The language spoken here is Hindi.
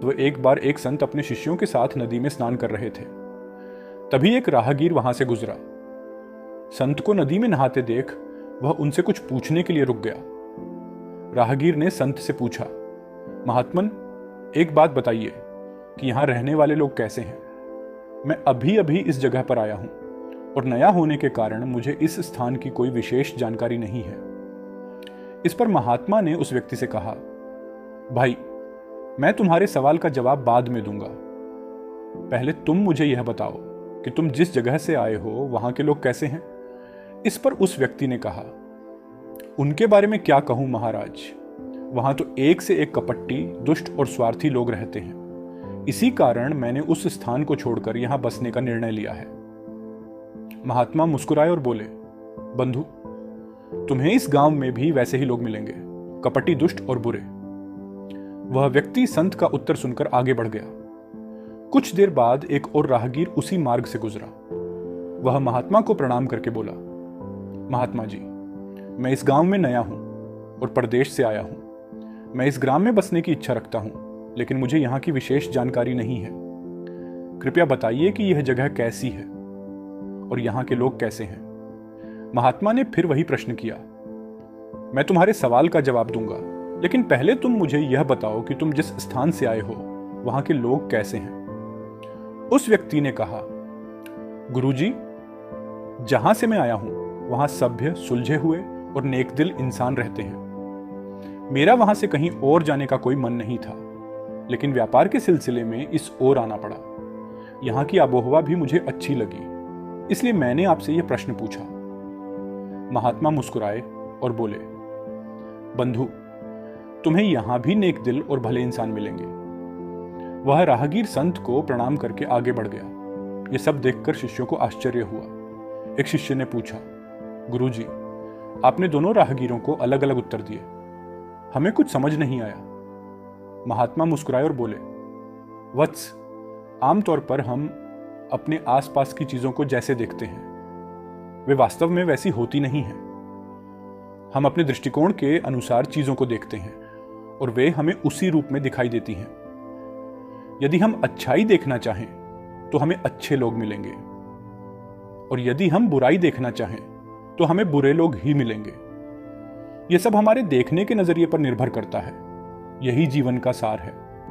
तो एक बार एक संत अपने शिष्यों के साथ नदी में स्नान कर रहे थे। तभी एक राहगीर वहां से गुजरा। संत को नदी में नहाते देख वह उनसे कुछ पूछने के लिए रुक गया। राहगीर ने संत से पूछा, महात्मन, एक बात बताइए कि यहां रहने वाले लोग कैसे हैं? मैं अभी अभी इस जगह पर आया हूं और नया होने के कारण मुझे इस स्थान की कोई विशेष जानकारी नहीं है। इस पर महात्मा ने उस व्यक्ति से कहा, भाई, मैं तुम्हारे सवाल का जवाब बाद में दूंगा। पहले तुम मुझे यह बताओ कि तुम जिस जगह से आए हो वहां के लोग कैसे हैं? इस पर उस व्यक्ति ने कहा, उनके बारे में क्या कहूं महाराज, वहां तो एक से एक कपटी, दुष्ट और स्वार्थी लोग रहते हैं। इसी कारण मैंने उस स्थान को छोड़कर यहां बसने का निर्णय लिया है। महात्मा मुस्कुराए और बोले, बंधु, तुम्हें इस गांव में भी वैसे ही लोग मिलेंगे, कपटी, दुष्ट और बुरे। वह व्यक्ति संत का उत्तर सुनकर आगे बढ़ गया। कुछ देर बाद एक और राहगीर उसी मार्ग से गुजरा। वह महात्मा को प्रणाम करके बोला, महात्मा जी, मैं इस गांव में नया हूं और परदेश से आया हूं। मैं इस ग्राम में बसने की इच्छा रखता हूं, लेकिन मुझे यहां की विशेष जानकारी नहीं है। कृपया बताइए कि यह जगह कैसी है और यहां के लोग कैसे हैं? महात्मा ने फिर वही प्रश्न किया। मैं तुम्हारे सवाल का जवाब दूंगा, लेकिन पहले तुम मुझे यह बताओ कि तुम जिस स्थान से आए हो वहां के लोग कैसे हैं? उस व्यक्ति ने कहा, गुरुजी, जहां से मैं आया हूं वहां सभ्य, सुलझे हुए और नेकदिल इंसान रहते हैं। मेरा वहां से कहीं और जाने का कोई मन नहीं था, लेकिन व्यापार के सिलसिले में इस ओर आना पड़ा। यहां की आबोहवा भी मुझे अच्छी लगी, इसलिए मैंने आपसे यह प्रश्न पूछा। महात्मा मुस्कुराए और बोले, बंधु, तुम्हें यहां भी नेक दिल और भले इंसान मिलेंगे। वह राहगीर संत को प्रणाम करके आगे बढ़ गया। यह सब देखकर शिष्यों को आश्चर्य हुआ। एक शिष्य ने पूछा, गुरुजी, आपने दोनों राहगीरों को अलग अलग उत्तर दिए, हमें कुछ समझ नहीं आया। महात्मा मुस्कुराए और बोले, वत्स, आमतौर पर हम अपने आसपास की चीजों को जैसे देखते हैं वे वास्तव में वैसी होती नहीं हैं। हम अपने दृष्टिकोण के अनुसार चीजों को देखते हैं और वे हमें उसी रूप में दिखाई देती हैं। यदि हम अच्छाई देखना चाहें तो हमें अच्छे लोग मिलेंगे, और यदि हम बुराई देखना चाहें तो हमें बुरे लोग ही मिलेंगे। यह सब हमारे देखने के नजरिए पर निर्भर करता है। यही जीवन का सार है।